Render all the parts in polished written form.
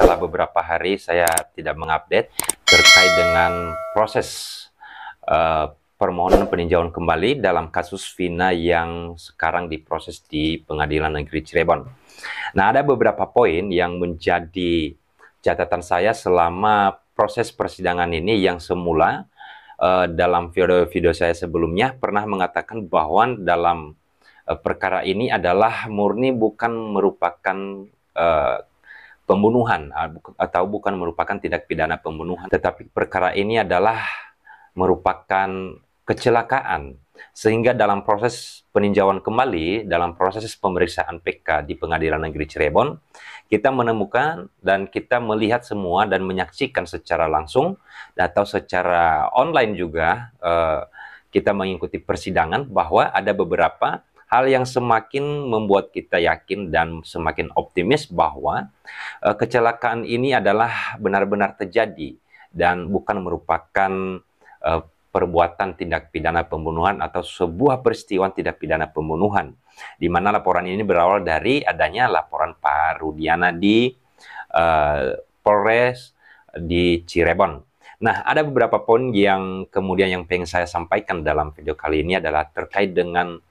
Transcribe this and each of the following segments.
setelah beberapa hari saya tidak mengupdate terkait dengan proses permohonan peninjauan kembali dalam kasus Vina yang sekarang diproses di Pengadilan Negeri Cirebon. Nah, ada beberapa poin yang menjadi catatan saya selama proses persidangan ini yang semula dalam video-video saya sebelumnya pernah mengatakan bahwa dalam perkara ini adalah murni bukan merupakan pembunuhan atau bukan merupakan tindak pidana pembunuhan, tetapi perkara ini adalah merupakan kecelakaan. Sehingga dalam proses peninjauan kembali, dalam proses pemeriksaan PK di Pengadilan Negeri Cirebon, kita menemukan dan kita melihat semua dan menyaksikan secara langsung atau secara online juga kita mengikuti persidangan bahwa ada beberapa hal yang semakin membuat kita yakin dan semakin optimis bahwa kecelakaan ini adalah benar-benar terjadi dan bukan merupakan perbuatan tindak pidana pembunuhan atau sebuah peristiwa tindak pidana pembunuhan, di mana laporan ini berawal dari adanya laporan Pak Rudiana di Polres di Cirebon. Nah, ada beberapa poin yang kemudian yang pengen saya sampaikan dalam video kali ini adalah terkait dengan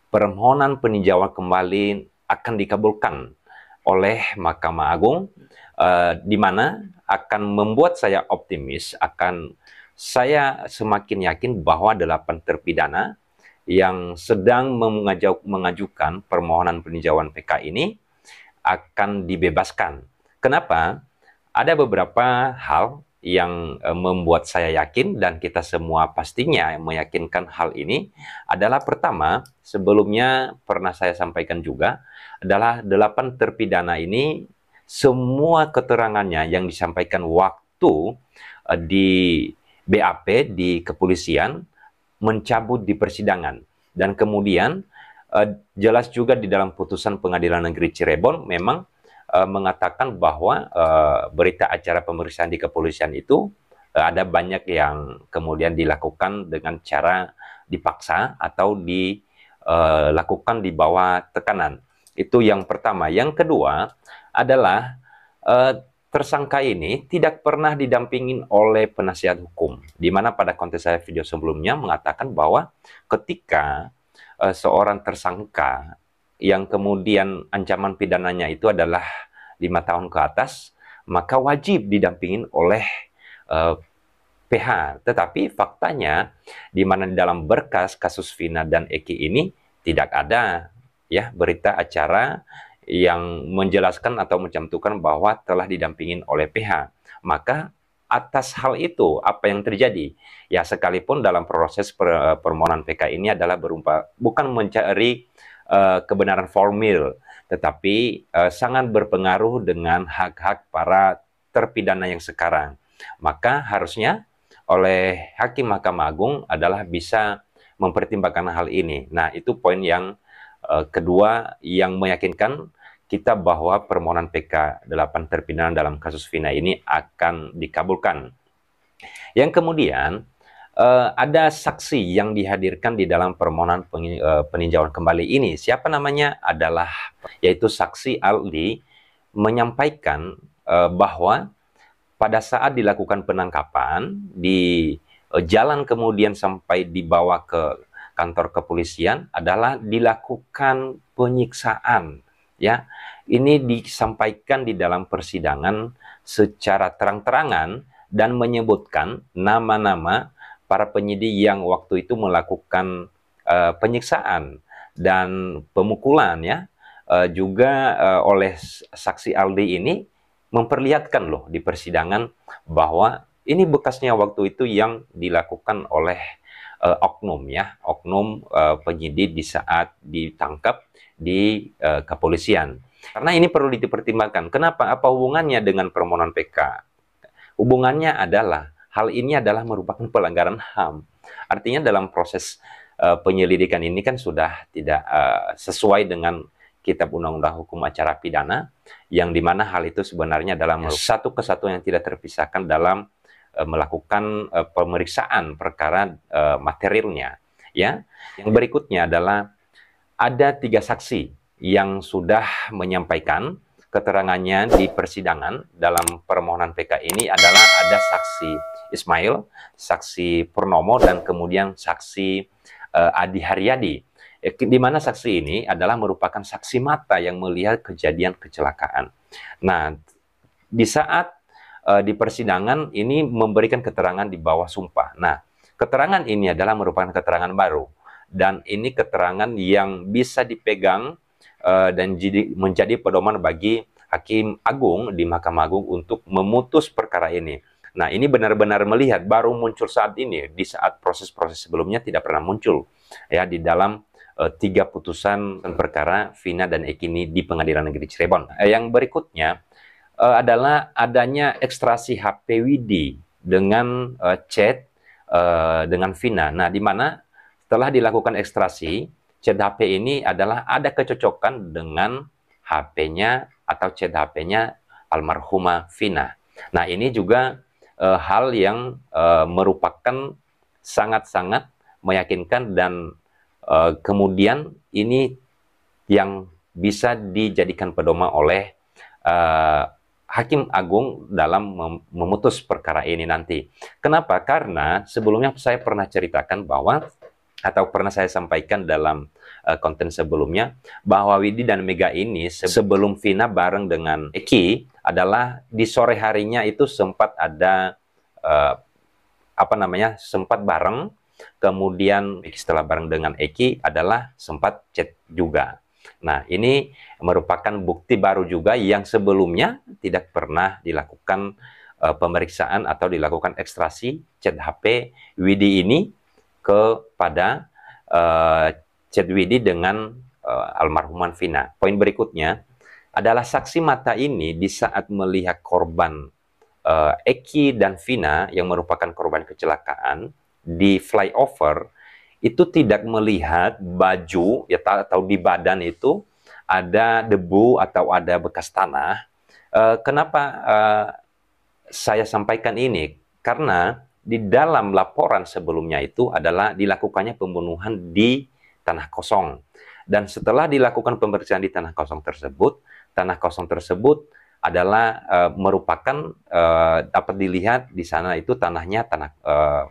permohonan peninjauan kembali akan dikabulkan oleh Mahkamah Agung, di mana akan membuat saya optimis, saya semakin yakin bahwa 8 terpidana yang sedang mengajukan permohonan peninjauan PK ini akan dibebaskan. Kenapa? Ada beberapa hal yang membuat saya yakin dan kita semua pastinya meyakinkan hal ini adalah pertama, sebelumnya pernah saya sampaikan juga, adalah 8 terpidana ini semua keterangannya yang disampaikan waktu di BAP di kepolisian mencabut di persidangan, dan kemudian jelas juga di dalam putusan Pengadilan Negeri Cirebon memang mengatakan bahwa berita acara pemeriksaan di kepolisian itu ada banyak yang kemudian dilakukan dengan cara dipaksa atau dilakukan di bawah tekanan. Itu yang pertama. Yang kedua adalah tersangka ini tidak pernah didampingin oleh penasihat hukum, di mana pada konten saya video sebelumnya mengatakan bahwa ketika seorang tersangka yang kemudian ancaman pidananya itu adalah 5 tahun ke atas, maka wajib didampingin oleh PH. Tetapi faktanya, di mana di dalam berkas kasus Vina dan Eki ini tidak ada ya berita acara yang menjelaskan atau mencantumkan bahwa telah didampingin oleh PH. Maka atas hal itu apa yang terjadi? Ya, sekalipun dalam proses permohonan PK ini adalah bukan mencari kebenaran formil, tetapi sangat berpengaruh dengan hak-hak para terpidana yang sekarang. Maka harusnya oleh Hakim Mahkamah Agung adalah bisa mempertimbangkan hal ini. Nah, itu poin yang kedua yang meyakinkan kita bahwa permohonan PK 8 terpidana dalam kasus Vina ini akan dikabulkan. Yang kemudian ada saksi yang dihadirkan di dalam permohonan peninjauan kembali ini. Siapa namanya? Adalah yaitu saksi Aldi, menyampaikan bahwa pada saat dilakukan penangkapan di jalan kemudian sampai dibawa ke kantor kepolisian adalah dilakukan penyiksaan. Ya, ini disampaikan di dalam persidangan secara terang-terangan dan menyebutkan nama-nama para penyidik yang waktu itu melakukan penyiksaan dan pemukulan ya. Juga oleh saksi Aldi ini memperlihatkan loh di persidangan bahwa ini bekasnya waktu itu yang dilakukan oleh oknum ya, oknum penyidik di saat ditangkap di kepolisian. Karena ini perlu dipertimbangkan. Kenapa? Apa hubungannya dengan permohonan PK? Hubungannya adalah hal ini adalah merupakan pelanggaran HAM. Artinya dalam proses penyelidikan ini kan sudah tidak sesuai dengan Kitab Undang-Undang Hukum Acara Pidana, yang dimana hal itu sebenarnya adalah satu kesatuan yang tidak terpisahkan dalam melakukan pemeriksaan perkara materialnya. Ya, yang berikutnya adalah ada 3 saksi yang sudah menyampaikan keterangannya di persidangan dalam permohonan PK ini adalah ada saksi Ismail, saksi Purnomo, dan kemudian saksi Adi Haryadi. Di mana saksi ini adalah merupakan saksi mata yang melihat kejadian kecelakaan. Nah, di saat di persidangan ini memberikan keterangan di bawah sumpah. Nah, keterangan ini adalah merupakan keterangan baru. Dan ini keterangan yang bisa dipegang dan menjadi pedoman bagi Hakim Agung di Mahkamah Agung untuk memutus perkara ini. Nah, ini benar-benar melihat baru muncul saat ini, di saat proses-proses sebelumnya tidak pernah muncul ya di dalam 3 putusan perkara Vina dan Eki ini di Pengadilan Negeri Cirebon. Yang berikutnya adalah adanya ekstraksi HP Widi dengan chat dengan Vina. Nah, di mana setelah dilakukan ekstraksi, chat HP ini adalah ada kecocokan dengan HP-nya atau chat HP-nya almarhumah Vina. Nah, ini juga hal yang merupakan sangat-sangat meyakinkan dan kemudian ini yang bisa dijadikan pedoman oleh Hakim Agung dalam memutus perkara ini nanti. Kenapa? Karena sebelumnya saya pernah ceritakan bahwa, atau pernah saya sampaikan dalam konten sebelumnya, bahwa Widi dan Mega ini sebelum Vina bareng dengan Eki adalah di sore harinya itu sempat ada sempat bareng, kemudian setelah bareng dengan Eki adalah sempat chat juga. Nah, ini merupakan bukti baru juga yang sebelumnya tidak pernah dilakukan pemeriksaan atau dilakukan ekstraksi chat HP Widi ini kepada chat Widi dengan almarhumah Vina. Poin berikutnya adalah saksi mata ini di saat melihat korban Eki dan Vina yang merupakan korban kecelakaan di flyover itu tidak melihat baju ya atau di badan itu ada debu atau ada bekas tanah. Kenapa saya sampaikan ini? Karena di dalam laporan sebelumnya itu adalah dilakukannya pembunuhan di tanah kosong. Dan setelah dilakukan pemeriksaan di tanah kosong tersebut adalah merupakan dapat dilihat di sana itu tanahnya tanah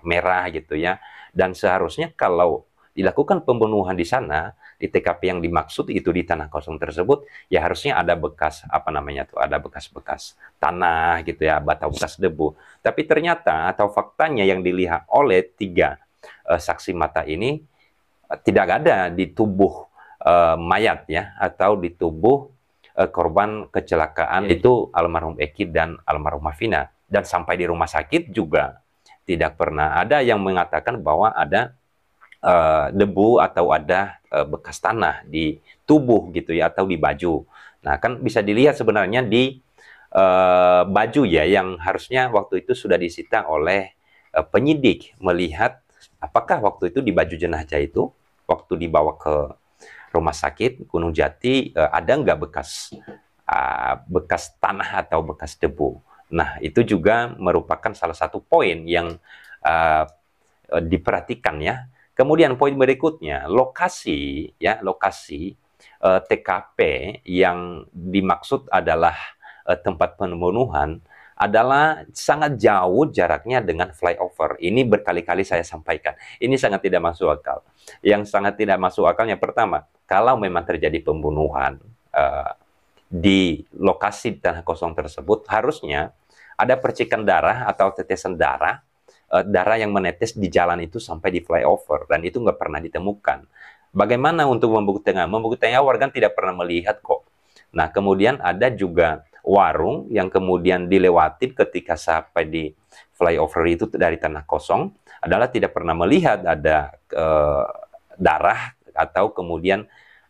merah gitu ya. Dan seharusnya kalau dilakukan pembunuhan di sana, di TKP yang dimaksud itu di tanah kosong tersebut, ya harusnya ada bekas, ada bekas-bekas tanah gitu ya, atau bekas debu. Tapi ternyata atau faktanya yang dilihat oleh 3 saksi mata ini, tidak ada di tubuh mayat ya, atau di tubuh korban kecelakaan itu almarhum Eki dan almarhumah Vina. Dan sampai di rumah sakit juga tidak pernah ada yang mengatakan bahwa ada debu atau ada bekas tanah di tubuh gitu ya, atau di baju. Nah, kan bisa dilihat sebenarnya di baju ya, yang harusnya waktu itu sudah disita oleh penyidik, melihat apakah waktu itu di baju jenazah itu waktu dibawa ke rumah sakit Gunung Jati ada nggak bekas tanah atau bekas debu. Nah, itu juga merupakan salah satu poin yang diperhatikan ya. Kemudian poin berikutnya, lokasi TKP yang dimaksud adalah tempat pembunuhan adalah sangat jauh jaraknya dengan flyover. Ini berkali-kali saya sampaikan. Ini sangat tidak masuk akal. Yang sangat tidak masuk akal yang pertama, kalau memang terjadi pembunuhan di lokasi tanah kosong tersebut, harusnya ada percikan darah atau tetesan darah yang menetes di jalan itu sampai di flyover, dan itu nggak pernah ditemukan. Bagaimana untuk membuktikan? Membuktikannya warga tidak pernah melihat kok. Nah, kemudian ada juga warung yang kemudian dilewati ketika sampai di flyover itu dari tanah kosong, adalah tidak pernah melihat ada darah, atau kemudian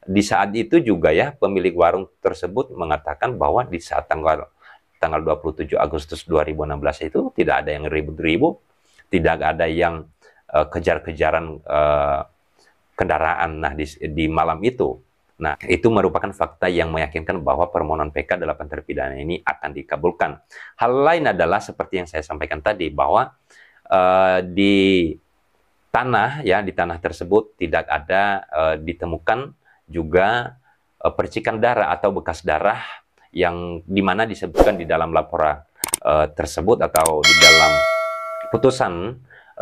di saat itu juga ya pemilik warung tersebut mengatakan bahwa di saat tanggal 27 Agustus 2016 itu tidak ada yang ribut-ribut, tidak ada yang kejar-kejaran kendaraan di malam itu. Nah, itu merupakan fakta yang meyakinkan bahwa permohonan PK 8 terpidana ini akan dikabulkan. Hal lain adalah seperti yang saya sampaikan tadi, bahwa di tanah tersebut tidak ada ditemukan juga percikan darah atau bekas darah yang dimana disebutkan di dalam laporan tersebut atau di dalam putusan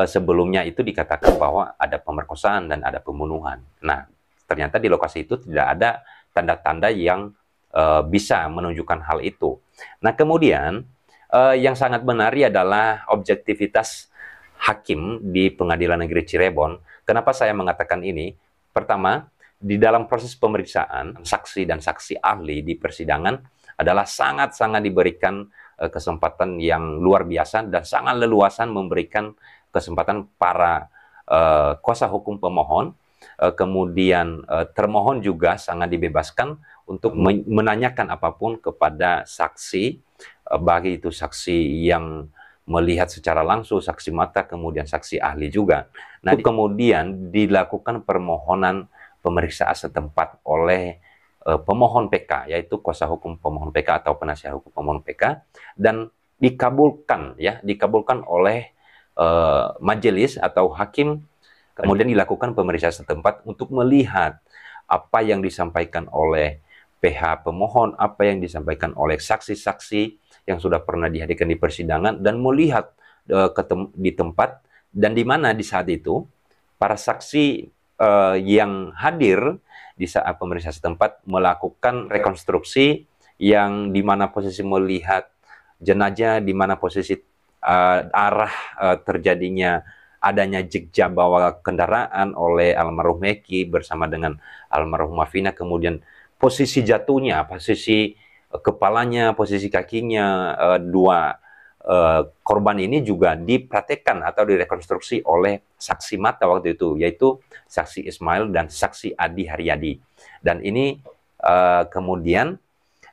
sebelumnya itu dikatakan bahwa ada pemerkosaan dan ada pembunuhan. Nah, ternyata di lokasi itu tidak ada tanda-tanda yang bisa menunjukkan hal itu. Nah, kemudian yang sangat menarik adalah objektivitas hakim di Pengadilan Negeri Cirebon. Kenapa saya mengatakan ini? Pertama, di dalam proses pemeriksaan, saksi dan saksi ahli di persidangan adalah sangat-sangat diberikan kesempatan yang luar biasa dan sangat leluasan memberikan kesempatan para kuasa hukum pemohon, kemudian termohon juga sangat dibebaskan untuk menanyakan apapun kepada saksi, bagi itu saksi yang melihat secara langsung, saksi mata, kemudian saksi ahli juga. Nah, kemudian dilakukan permohonan pemeriksaan setempat oleh pemohon PK, yaitu kuasa hukum pemohon PK atau penasihat hukum pemohon PK, dan dikabulkan, ya, dikabulkan oleh majelis atau hakim. Kemudian dilakukan pemeriksaan setempat untuk melihat apa yang disampaikan oleh pihak pemohon, apa yang disampaikan oleh saksi-saksi yang sudah pernah dihadirkan di persidangan, dan melihat di tempat dan di mana di saat itu para saksi yang hadir di saat pemeriksaan setempat melakukan rekonstruksi yang di mana posisi melihat jenazah, di mana posisi arah terjadinya adanya jejak bawa kendaraan oleh almarhum Eki bersama dengan almarhum Vina, kemudian posisi jatuhnya, posisi kepalanya, posisi kakinya, dua korban ini juga dipraktekkan atau direkonstruksi oleh saksi mata waktu itu, yaitu saksi Ismail dan saksi Adi Haryadi. Dan ini kemudian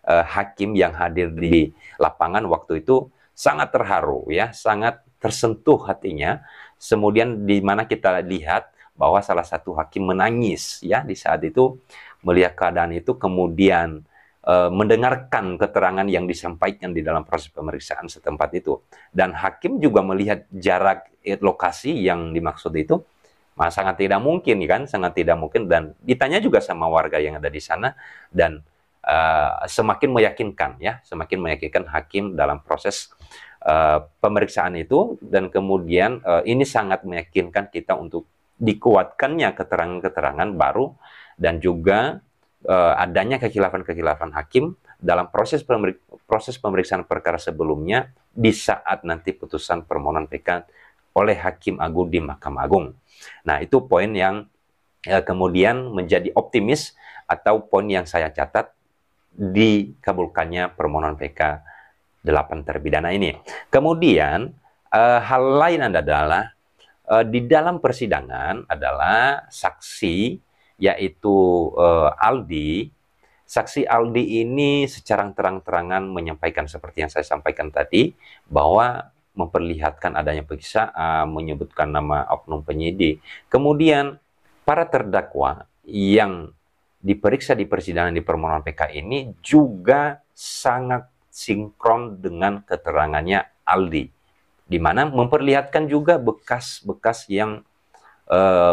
hakim yang hadir di lapangan waktu itu sangat terharu, ya, sangat tersentuh hatinya. Kemudian di mana kita lihat bahwa salah satu hakim menangis, ya, di saat itu melihat keadaan itu, kemudian mendengarkan keterangan yang disampaikan di dalam proses pemeriksaan setempat itu. Dan hakim juga melihat jarak lokasi yang dimaksud itu sangat tidak mungkin, kan, sangat tidak mungkin, dan ditanya juga sama warga yang ada di sana, dan semakin meyakinkan, ya, semakin meyakinkan hakim dalam proses pemeriksaan itu. Dan kemudian ini sangat meyakinkan kita untuk dikuatkannya keterangan-keterangan baru dan juga adanya kekhilafan-kekhilafan hakim dalam proses pemeriksaan perkara sebelumnya di saat nanti putusan permohonan PK oleh Hakim Agung di Mahkamah Agung. Nah, itu poin yang kemudian menjadi optimis atau poin yang saya catat dikabulkannya permohonan PK 8 terpidana ini. Kemudian hal lain adalah di dalam persidangan adalah saksi, yaitu Aldi. Saksi Aldi ini secara terang-terangan menyampaikan seperti yang saya sampaikan tadi, bahwa memperlihatkan adanya penyiksaan, menyebutkan nama oknum penyidik. Kemudian para terdakwa yang diperiksa di persidangan di permohonan PK ini juga sangat sinkron dengan keterangannya Aldi, di mana memperlihatkan juga bekas-bekas yang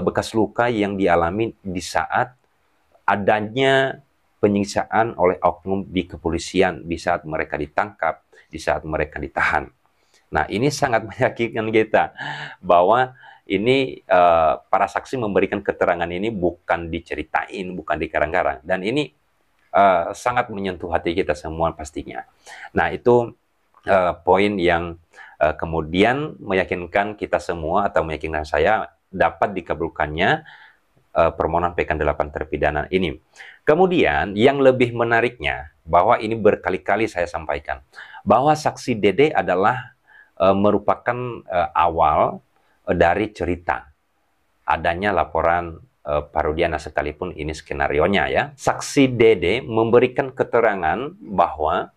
bekas luka yang dialami di saat adanya penyiksaan oleh oknum di kepolisian, di saat mereka ditangkap, di saat mereka ditahan. Nah, ini sangat meyakinkan kita bahwa ini para saksi memberikan keterangan ini bukan diceritain, bukan dikarang-karang, dan ini sangat menyentuh hati kita semua pastinya. Nah, itu poin yang kemudian meyakinkan kita semua atau meyakinkan saya dapat dikabulkannya permohonan PK 8 terpidana ini. Kemudian yang lebih menariknya, bahwa ini berkali-kali saya sampaikan, bahwa saksi Dede adalah merupakan awal dari cerita adanya laporan Parodiana, sekalipun ini skenarionya, ya. Saksi Dede memberikan keterangan bahwa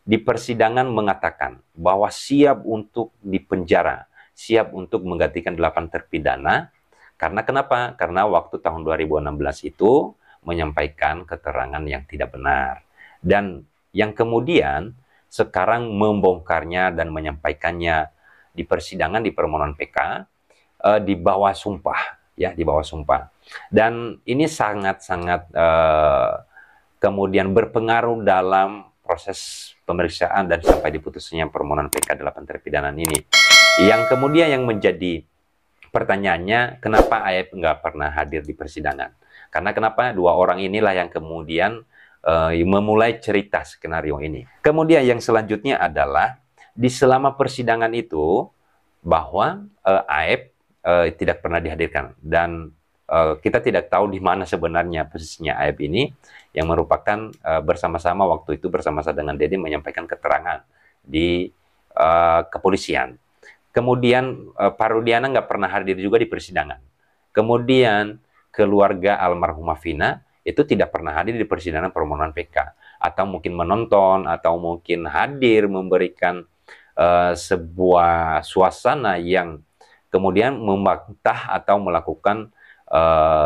di persidangan mengatakan bahwa siap untuk dipenjara, siap untuk menggantikan 8 terpidana. Karena kenapa? Karena waktu tahun 2016 itu menyampaikan keterangan yang tidak benar. Dan yang kemudian sekarang membongkarnya dan menyampaikannya di persidangan di permohonan PK di bawah sumpah, ya, di bawah sumpah. Dan ini sangat-sangat kemudian berpengaruh dalam proses pemeriksaan dan sampai diputusnya permohonan PK 8 terpidana ini. Yang kemudian yang menjadi pertanyaannya, kenapa Aep nggak pernah hadir di persidangan? Karena kenapa? Dua orang inilah yang kemudian memulai cerita skenario ini. Kemudian yang selanjutnya adalah, di selama persidangan itu, bahwa Aep tidak pernah dihadirkan. Dan kita tidak tahu di mana sebenarnya posisinya Aep ini, yang merupakan bersama-sama waktu itu bersama-sama dengan Dede menyampaikan keterangan di kepolisian. Kemudian Pak Rudiana nggak pernah hadir juga di persidangan. Kemudian keluarga almarhumah Vina itu tidak pernah hadir di persidangan permohonan PK. Atau mungkin menonton, atau mungkin hadir memberikan sebuah suasana yang kemudian membantah atau melakukan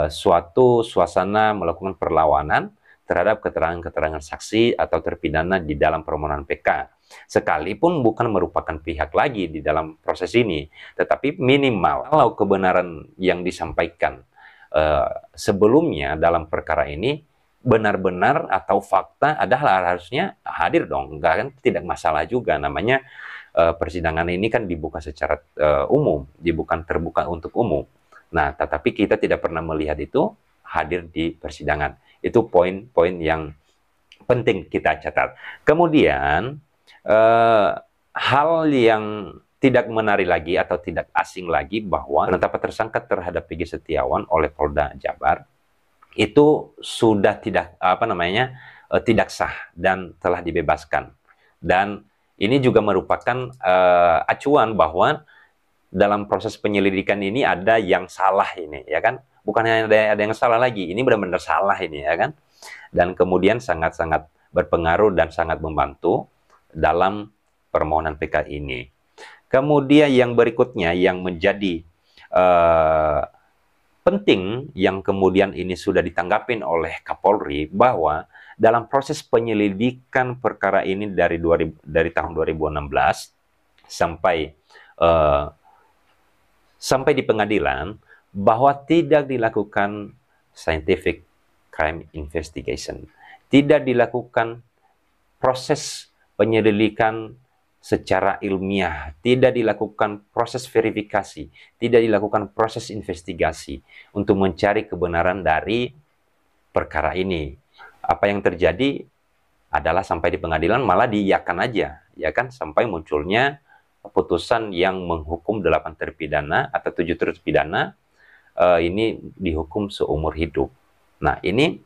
suatu suasana melakukan perlawanan terhadap keterangan-keterangan saksi atau terpidana di dalam permohonan PK. Sekalipun bukan merupakan pihak lagi di dalam proses ini, tetapi minimal kalau kebenaran yang disampaikan sebelumnya dalam perkara ini benar-benar atau fakta adalah harusnya hadir dong. Enggak, kan tidak masalah juga, namanya persidangan ini kan dibuka secara umum, bukan terbuka untuk umum. Nah, tetapi kita tidak pernah melihat itu hadir di persidangan. Itu poin-poin yang penting kita catat. Kemudian hal yang tidak menarik lagi atau tidak asing lagi bahwa penetapan tersangka terhadap Peggy Setiawan oleh Polda Jabar itu sudah tidak tidak sah dan telah dibebaskan. Dan ini juga merupakan acuan bahwa dalam proses penyelidikan ini ada yang salah ini, ya kan? Bukan hanya ada yang salah lagi, ini benar-benar salah ini, ya kan? Dan kemudian sangat-sangat berpengaruh dan sangat membantu dalam permohonan PK ini. Kemudian yang berikutnya yang menjadi penting, yang kemudian ini sudah ditanggapin oleh Kapolri, bahwa dalam proses penyelidikan perkara ini dari tahun 2016 sampai di pengadilan, bahwa tidak dilakukan scientific crime investigation, tidak dilakukan proses penyelidikan secara ilmiah, tidak dilakukan proses verifikasi, tidak dilakukan proses investigasi untuk mencari kebenaran dari perkara ini. Apa yang terjadi adalah sampai di pengadilan malah diiyakan aja, ya kan, sampai munculnya putusan yang menghukum 8 terpidana atau 7 terpidana ini dihukum seumur hidup. Nah, ini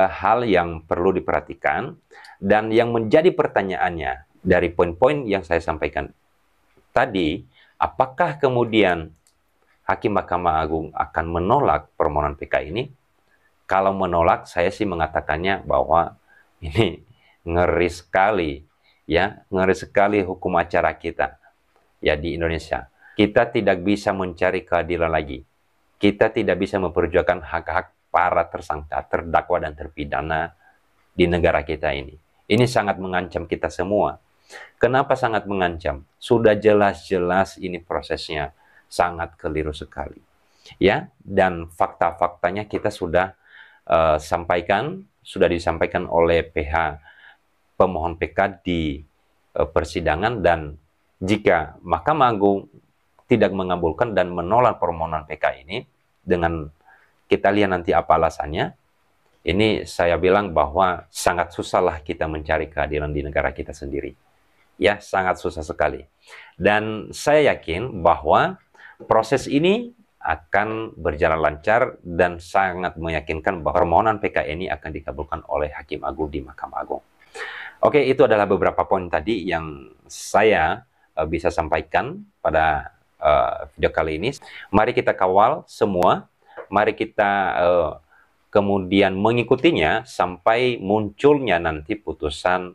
hal yang perlu diperhatikan, dan yang menjadi pertanyaannya dari poin-poin yang saya sampaikan tadi, apakah kemudian Hakim Mahkamah Agung akan menolak permohonan PK ini? Kalau menolak, saya sih mengatakannya bahwa ini ngeri sekali, ya, ngeri sekali hukum acara kita, ya, di Indonesia. Kita tidak bisa mencari keadilan lagi. Kita tidak bisa memperjuangkan hak-hak para tersangka, terdakwa, dan terpidana di negara kita ini. Ini sangat mengancam kita semua. Kenapa sangat mengancam? Sudah jelas-jelas ini prosesnya sangat keliru sekali, ya. Dan fakta-faktanya kita sudah sudah disampaikan oleh pihak pemohon PK di persidangan, dan jika Mahkamah Agung tidak mengabulkan dan menolak permohonan PK ini, dengan kita lihat nanti apa alasannya, ini saya bilang bahwa sangat susahlah kita mencari keadilan di negara kita sendiri. Ya, sangat susah sekali. Dan saya yakin bahwa proses ini akan berjalan lancar dan sangat meyakinkan bahwa permohonan PK ini akan dikabulkan oleh Hakim Agung di Mahkamah Agung. Oke, itu adalah beberapa poin tadi yang saya bisa sampaikan pada video kali ini. Mari kita kawal semua, mari kita kemudian mengikutinya sampai munculnya nanti putusan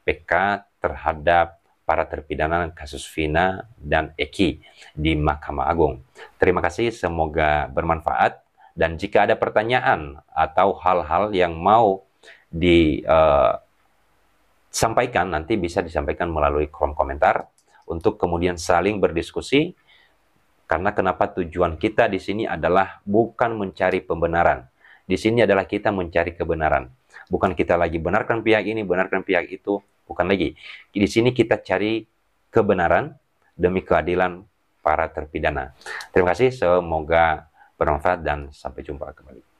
PK terhadap para terpidana kasus Vina dan Eki di Mahkamah Agung. Terima kasih, semoga bermanfaat. Dan jika ada pertanyaan atau hal-hal yang mau disampaikan, nanti bisa disampaikan melalui kolom komentar untuk kemudian saling berdiskusi. Karena kenapa tujuan kita di sini adalah bukan mencari pembenaran. Di sini adalah kita mencari kebenaran. Bukan kita lagi benarkan pihak ini, benarkan pihak itu, bukan lagi. Di sini kita cari kebenaran demi keadilan para terpidana. Terima kasih, semoga bermanfaat dan sampai jumpa kembali.